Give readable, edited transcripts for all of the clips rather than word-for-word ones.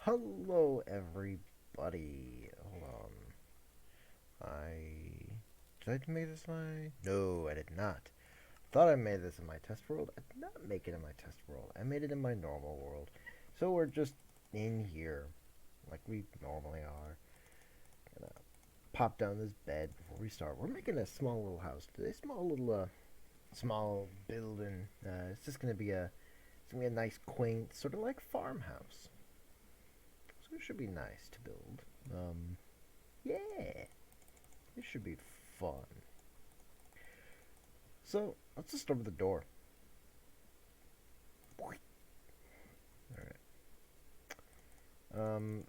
Hello, everybody. Hold on. Did I make this my? No, I did not. Thought I made this in my test world. I did not make it in my test world. I made it in my normal world. So we're just in here, like we normally are. Gonna pop down this bed before we start. We're making a small little house today. Small building. It's just gonna be a nice, quaint, sort of like farmhouse. So it should be nice to build. Yeah. This should be fun. So let's just start with the door. Alright.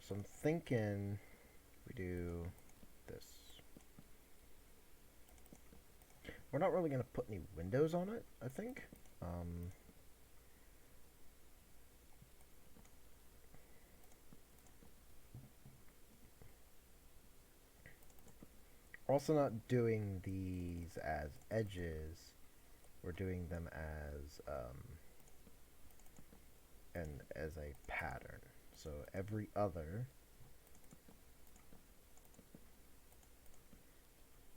So I'm thinking we do this. We're not really gonna put any windows on it, I think. We're also not doing these as edges. We're doing them as a pattern. So every other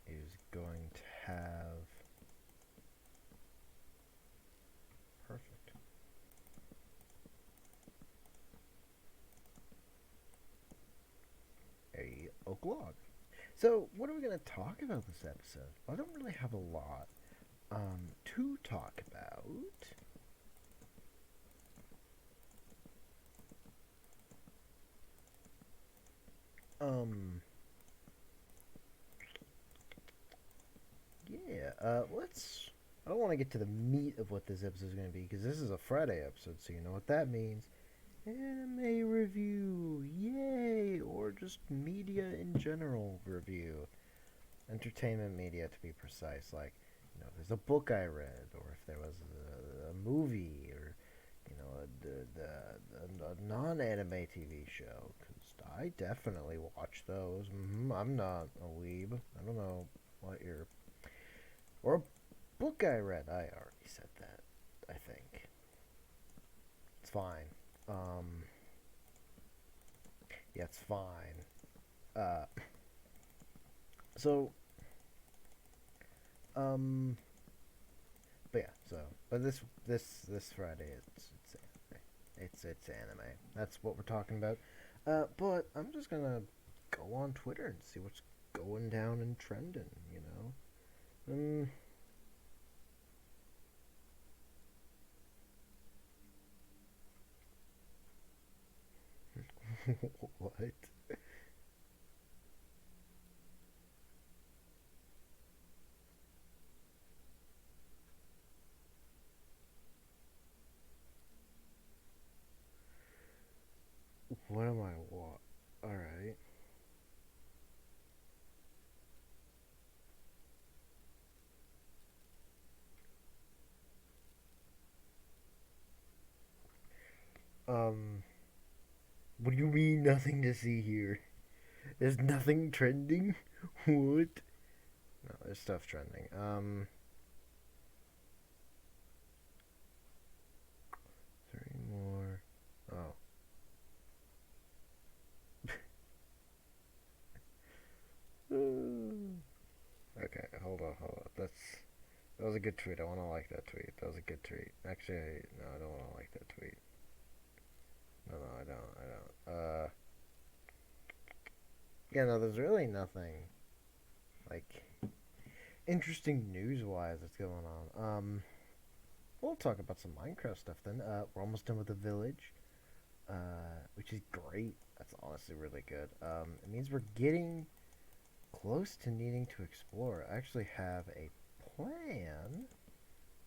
is going to have perfect. A oak log. So what are we going to talk about this episode? I don't really have a lot to talk about. Um, yeah, let's. I don't want to get to the meat of what this episode is going to be because this is a Friday episode, so you know what that means. Anime review, yay! Or just media in general review. Entertainment media to be precise. Like, if there's a book I read, or if there was a movie, or, a non anime TV show. Because I definitely watch those. I'm not a weeb. I don't know what you're. Or a book I read. I already said that, I think. It's fine. Um, yeah, it's fine. Uh, so, um, but yeah, but this Friday it's anime. That's what we're talking about. But I'm just gonna go on Twitter and see what's going down and trending. Um, what? What am I? What? All right. Um, what do you mean nothing to see here? There's nothing trending. What? No, there's stuff trending. Three more. Oh. Okay, hold on. That was a good tweet. I want to like that tweet. That was a good tweet. Actually, no, I don't want to like that tweet. No, I don't. Yeah, no, there's really nothing like interesting news-wise that's going on. We'll talk about some Minecraft stuff then. We're almost done with the village, which is great. That's honestly really good. It means we're getting close to needing to explore. I actually have a plan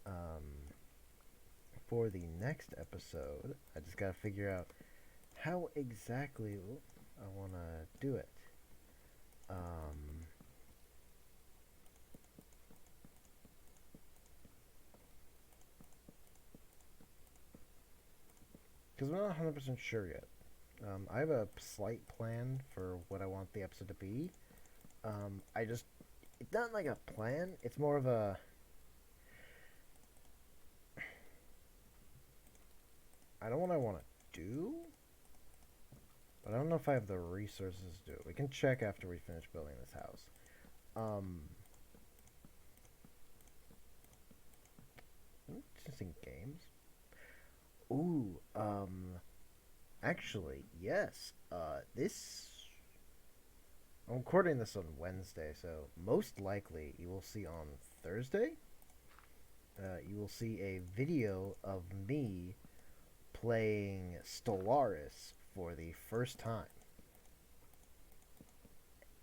um, for the next episode. I just gotta figure out how exactly I want to do it. Um, because we're not 100% sure yet. I have a slight plan for what I want the episode to be. I just, it's not like a plan, it's more of a, I don't know what I want to do. But I don't know if I have the resources to do it. We can check after we finish building this house. Interesting games. Ooh, actually, yes. I'm recording this on Wednesday, so most likely you will see on Thursday. You will see a video of me playing Stellaris for the first time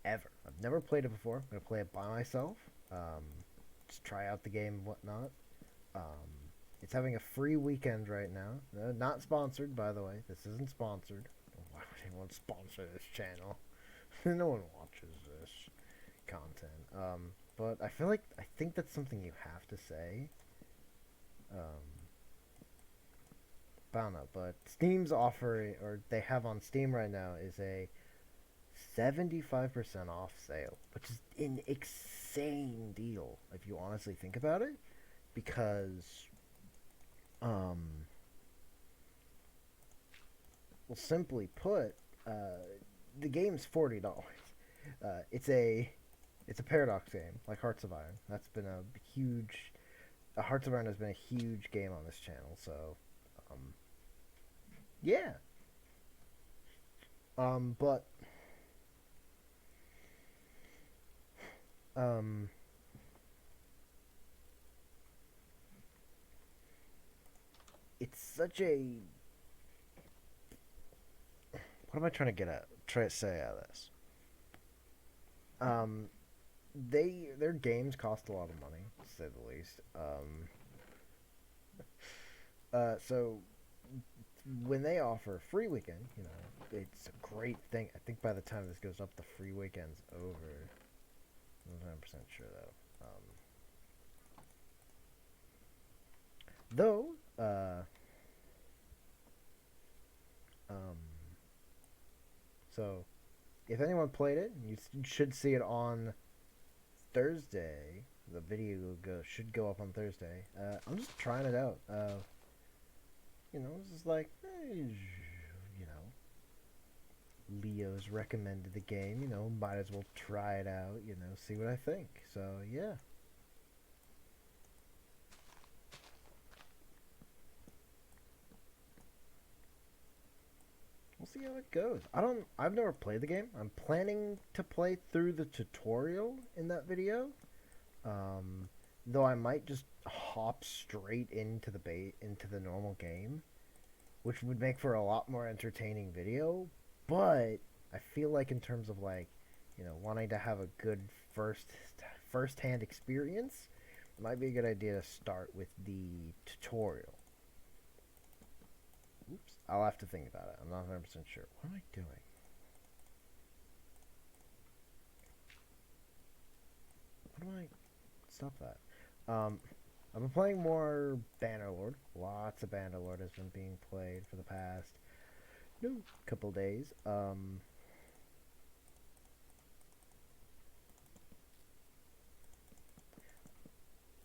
ever. I've never played it before. I'm gonna play it by myself. Just try out the game and whatnot. Um, it's having a free weekend right now. Not sponsored, by the way. This isn't sponsored. Why would anyone sponsor this channel? No one watches this content. But I think that's something you have to say. I don't know, but Steam's offer, or they have on Steam right now, is a 75% off sale, which is an insane deal if you honestly think about it, because, um, well, simply put, the game's $40. It's a Paradox game, like Hearts of Iron. That's been a huge, Hearts of Iron has been a huge game on this channel, so, um, yeah. But um, it's such a. What am I trying to get at? Try to say out of this. Um, their games cost a lot of money, to say the least. So when they offer a free weekend, it's a great thing. I think by the time this goes up, the free weekend's over. I'm not 100% sure though. Though, um, so if anyone played it, you should see it on Thursday. The video should go up on Thursday. I'm just trying it out. It's just like, Leo's recommended the game. Might as well try it out. See what I think. So yeah. We'll see how it goes. I've never played the game. I'm planning to play through the tutorial in that video. Though I might just hop straight into the normal game, which would make for a lot more entertaining video. But I feel like in terms of wanting to have a good first-hand experience, it might be a good idea to start with the tutorial. Oops, I'll have to think about it. I'm not 100% sure. What am I doing? What am I... Stop that. I've been playing more Bannerlord. Lots of Bannerlord has been being played for the past couple days.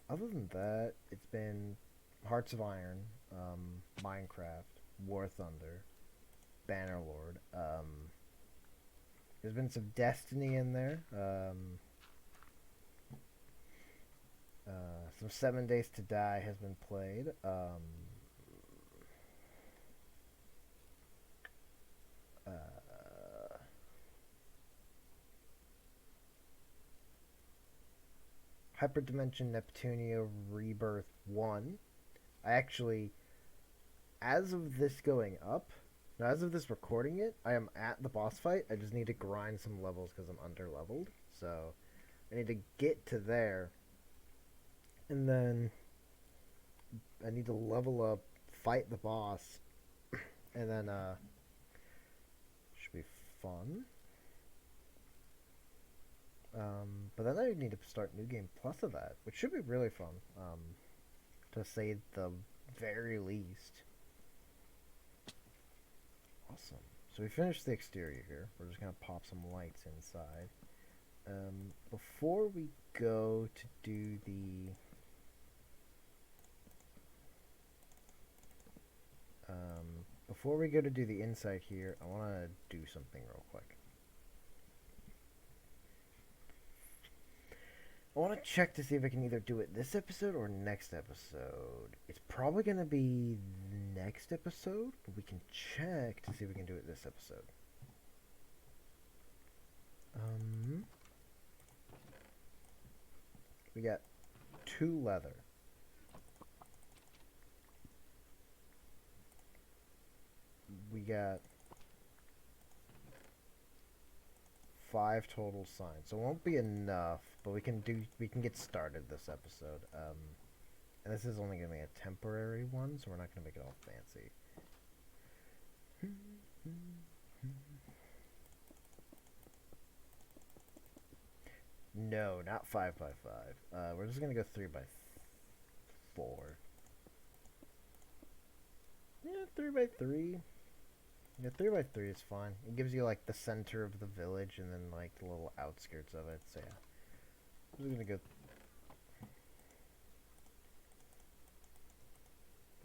Other than that, it's been Hearts of Iron, Minecraft, War Thunder, Bannerlord. There's been some Destiny in there. Some 7 Days to Die has been played. Hyperdimension Neptunia Rebirth 1. I actually, as of this going up, as of this recording it, I am at the boss fight. I just need to grind some levels because I'm under leveled. So I need to get to there. And then I need to level up, fight the boss, and then should be fun. But then I need to start New Game Plus of that, which should be really fun. To say the very least. Awesome. So we finished the exterior here. We're just gonna pop some lights inside. Before we go to do the before we go to do the insight here, I want to do something real quick. I want to check to see if I can either do it this episode or next episode. It's probably going to be next episode, but we can check to see if we can do it this episode. We got 2 leather. We got 5 total signs. So it won't be enough, but we can get started this episode. And this is only gonna be a temporary one, so we're not gonna make it all fancy. No, not 5 by 5. We're just gonna go 3 by 4. Yeah, 3 by 3. Yeah, 3 by 3 is fine. It gives you like the center of the village and then like the little outskirts of it. So yeah, we're gonna go.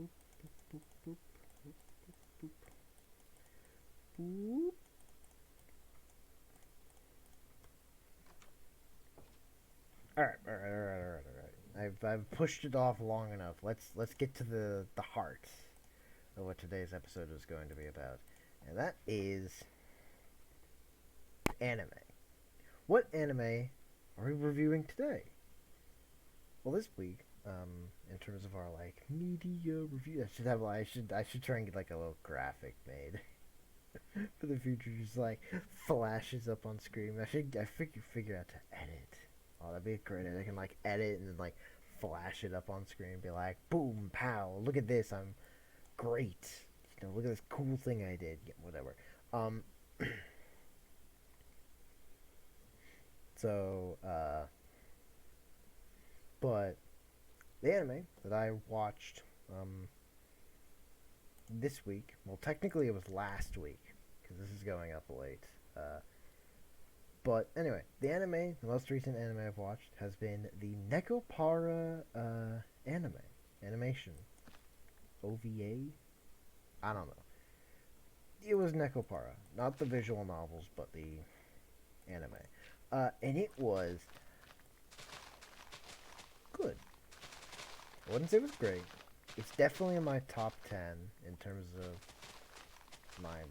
Boop, boop, boop, boop, boop, boop, boop. All right. I've pushed it off long enough. Let's get to the heart of what today's episode is going to be about. And that is anime. What anime are we reviewing today? Well, this week, in terms of our like media review, I should try and get like a little graphic made for the future, just like flashes up on screen. I figure out to edit. Oh, that'd be great. I can like edit and then like flash it up on screen, be like, boom, pow, look at this, I'm great. You know, look at this cool thing I did. Yeah, whatever. But the anime that I watched this week, well, technically it was last week because this is going up late. But anyway, the most recent anime I've watched has been the Nekopara animation. OVA? I don't know. It was Nekopara, not the visual novels, but the anime. And it was good. I wouldn't say it was great. It's definitely in my top 10 in terms of my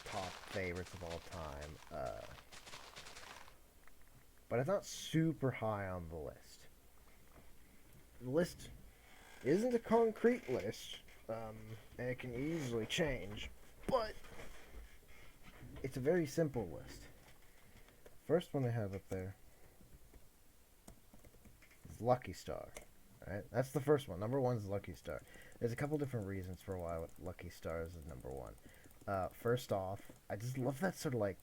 top favorites of all time. But it's not super high on the list. The list isn't a concrete list, and it can easily change, but it's a very simple list. First one I have up there is Lucky Star. Right? That's the first one. Number 1 is Lucky Star. There's a couple different reasons for why Lucky Star is number 1. First off, I just love that sort of like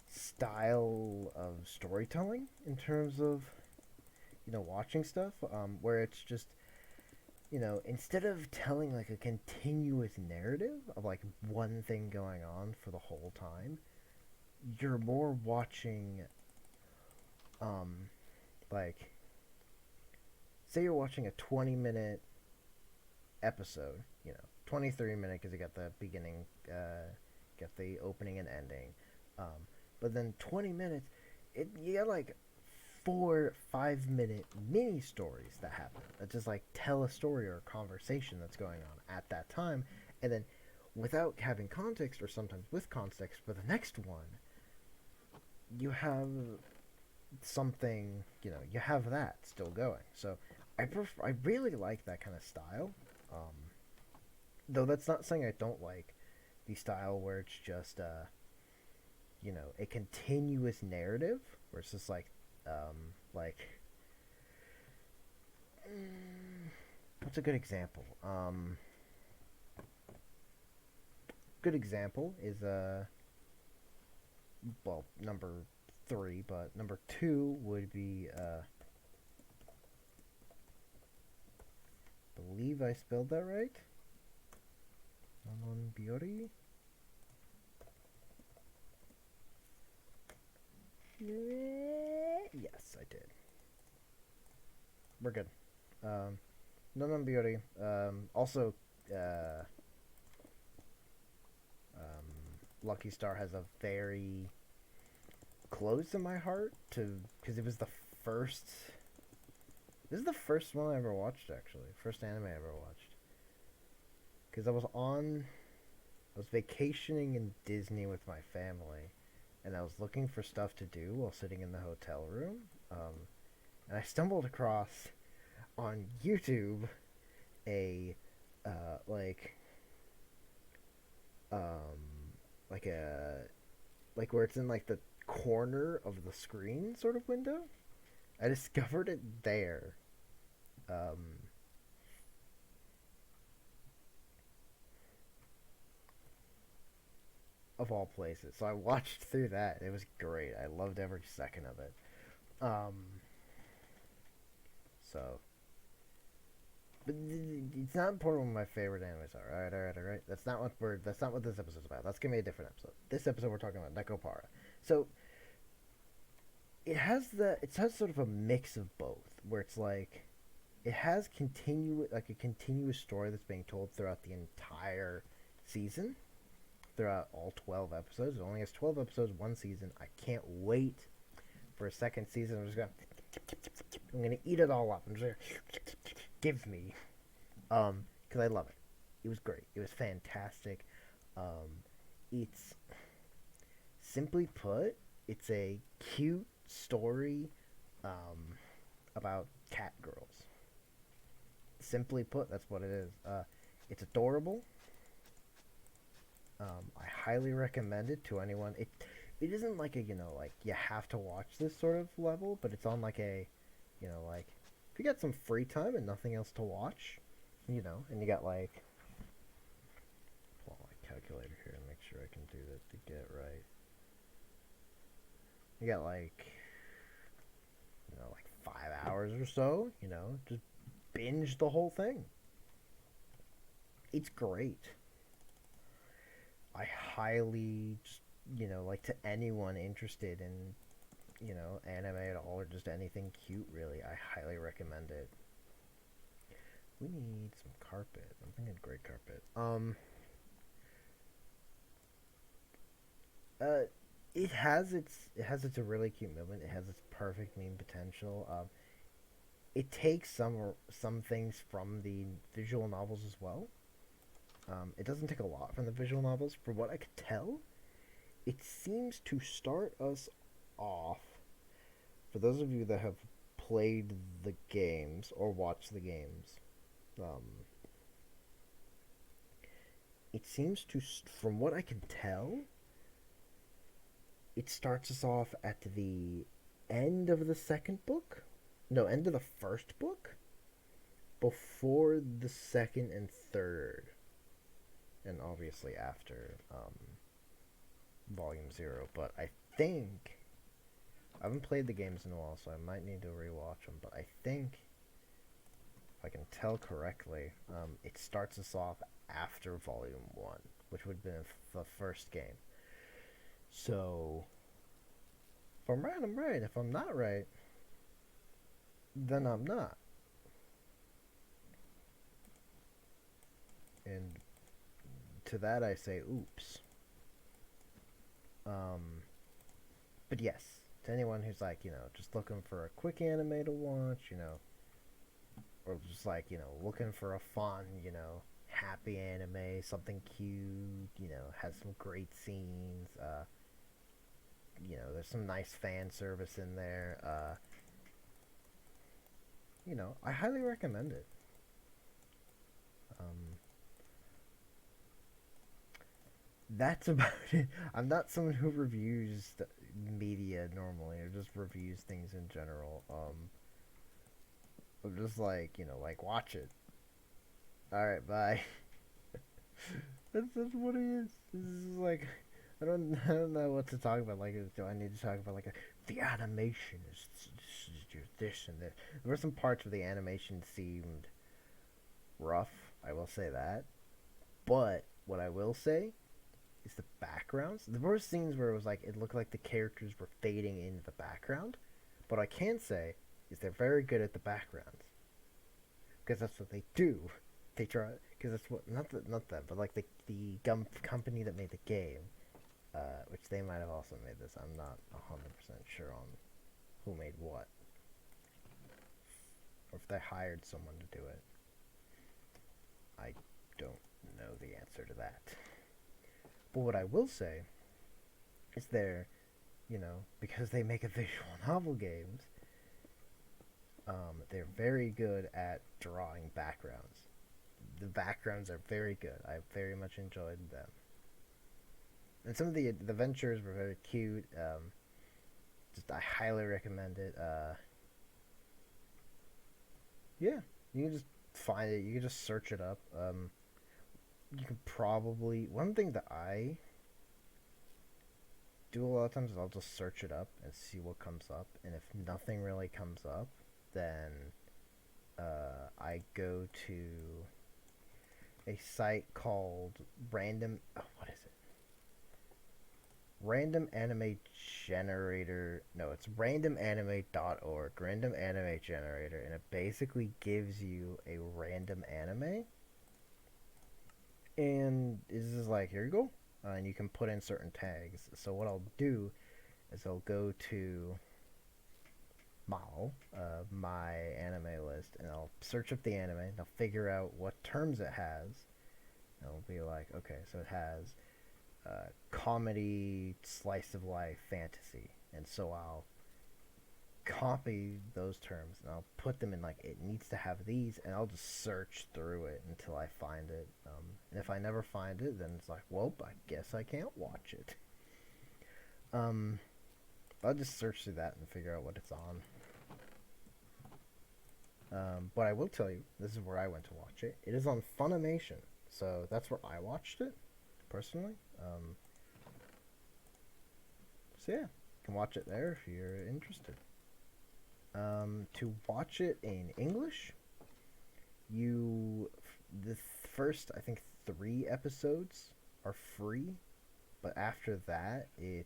style of storytelling in terms of, you know, watching stuff, where it's just, you know, instead of telling like a continuous narrative of like one thing going on for the whole time, you're more watching, like, say you're watching a 20-minute episode, you know, 23-minute because you got the beginning, got the opening and ending, but then 20 minutes, you got like 4 5-minute mini stories that happen that just like tell a story or a conversation that's going on at that time, and then without having context or sometimes with context for the next one, you have something, you know, you have that still going. So I really like that kind of style, though that's not saying I don't like the style where it's just you know, a continuous narrative where it's just like what's a good example? Good example is well, number 3, but number 2 would be believe I spelled that right. Non Biori. Yes, I did. We're good. Non Biori. Also, Lucky Star has a very close to my heart to because it was the first. This is the first one I ever watched, actually. First anime I ever watched. Because I was vacationing in Disney with my family, and I was looking for stuff to do while sitting in the hotel room. And I stumbled across on YouTube a uh, like um like a like where it's in like the corner of the screen sort of window. I discovered it there. Um, of all places. So I watched through that. It was great. I loved every second of it. Um, so, but it's not important what my favorite animes are. All right, all right, all right. That's not what we're. That's not what this episode's about. That's gonna be a different episode. This episode we're talking about Nekopara. So it has sort of a mix of both, where it's like it has a continuous story that's being told throughout the entire season, throughout all 12 episodes. It only has 12 episodes, one season. I can't wait for a second season. I'm gonna eat it all up. I'm just gonna give me, because I love it. It was great. It was fantastic. It's simply put, it's a cute story, um, about cat girls. Simply put, that's what it is. It's adorable. I highly recommend it to anyone. It isn't like a like you have to watch this sort of level, but it's on like a like if you got some free time and nothing else to watch, and you got like pull out my calculator here and make sure I can do this to get it right. You got like 5 hours or so, just binge the whole thing. It's great. I highly just like to anyone interested in anime at all or just anything cute really, I highly recommend it. We need some carpet. I'm thinking gray carpet. Uh it has its really cute moment. It has its perfect meme potential. It takes some things from the visual novels as well. It doesn't take a lot from the visual novels. From what I could tell, it seems to start us off. For those of you that have played the games or watched the games, um, it seems to, from what I can tell, it starts us off at the end of the second book. No, end of the first book before the second and third, and obviously after Volume Zero. But I think I haven't played the games in a while, so I might need to rewatch them. But I think, if I can tell correctly, it starts us off after Volume One, which would have been the first game. So, if I'm right, I'm right. If I'm not right, then I'm not. And to that I say, oops. Um, but yes, to anyone who's like, just looking for a quick anime to watch, or just like, looking for a fun, happy anime, something cute, has some great scenes, there's some nice fan service in there, I highly recommend it. Um, that's about it. I'm not someone who reviews media normally, or just reviews things in general. I'm just like, like watch it. All right, bye. That's what it is. This is like, I don't know what to talk about. Like, do I need to talk about like the animation is this and this? There were some parts where the animation seemed rough. I will say that. But what I will say is the backgrounds. There were scenes where it was like it looked like the characters were fading into the background. But what I can say is they're very good at the backgrounds because that's what they do. They try because that's what not them, but like the company that made the game. They might have also made this. I'm not 100% sure on who made what. Or if they hired someone to do it. I don't know the answer to that. But what I will say is because they make a visual novel games, they're very good at drawing backgrounds. The backgrounds are very good. I very much enjoyed them. And some of the adventures were very cute. I highly recommend it. Yeah, you can just find it. You can just search it up. You can probably one thing that I do a lot of times is I'll just search it up and see what comes up. And if nothing really comes up, then I go to a site called Random. Oh, what is it? Random Anime Generator. No, it's randomanime.org. Random Anime Generator, and it basically gives you a random anime, and it's just like, here you go, and you can put in certain tags. So what I'll do is I'll go to Mao, my anime list, and I'll search up the anime, and I'll figure out what terms it has. And I'll be like, okay, so it has comedy, slice of life, fantasy, and so I'll copy those terms and I'll put them in like it needs to have these, and I'll just search through it until I find it. And if I never find it, then it's like, well, I guess I can't watch it. I'll just search through that and figure out what it's on. But I will tell you, this is where I went to watch it. It is on Funimation, so that's where I watched it personally. So yeah, you can watch it there if you're interested. To watch it in English, the first, I think, 3 episodes are free, but after that, you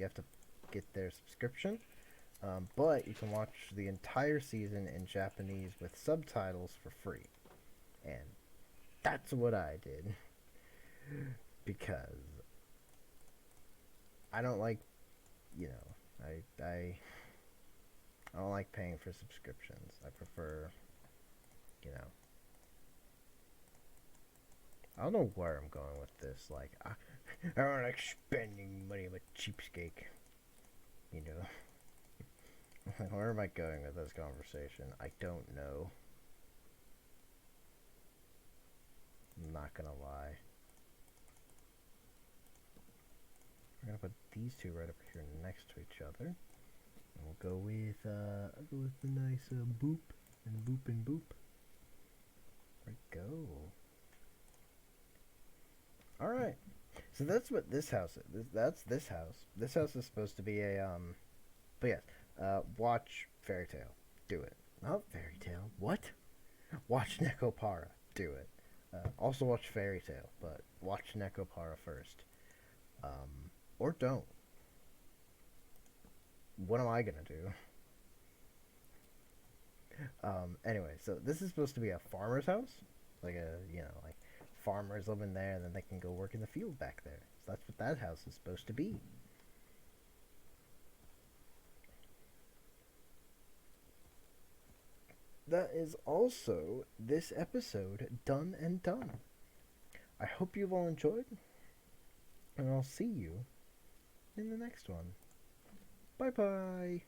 have to get their subscription. But you can watch the entire season in Japanese with subtitles for free, and that's what I did because I don't like, I don't like paying for subscriptions. I prefer, you know. I don't know where I'm going with this. Like, I don't like spending money. I'm a cheapskate. You know. Where am I going with this conversation? I don't know. I'm not gonna lie. We're gonna put these two right up here next to each other. And we'll go with the nice boop and boop and boop. There we go. Alright. So that's what this house is. That's this house. This house is supposed to be a but yes, watch Fairy Tail. Do it. Not Fairy Tail. What? Watch Nekopara. Do it. Also watch Fairy Tail, but watch Nekopara first. Or don't. What am I gonna do? Anyway, so this is supposed to be a farmer's house. Like like farmers live in there and then they can go work in the field back there. So that's what that house is supposed to be. That is also this episode done and done. I hope you've all enjoyed, and I'll see you in the next one. Bye bye.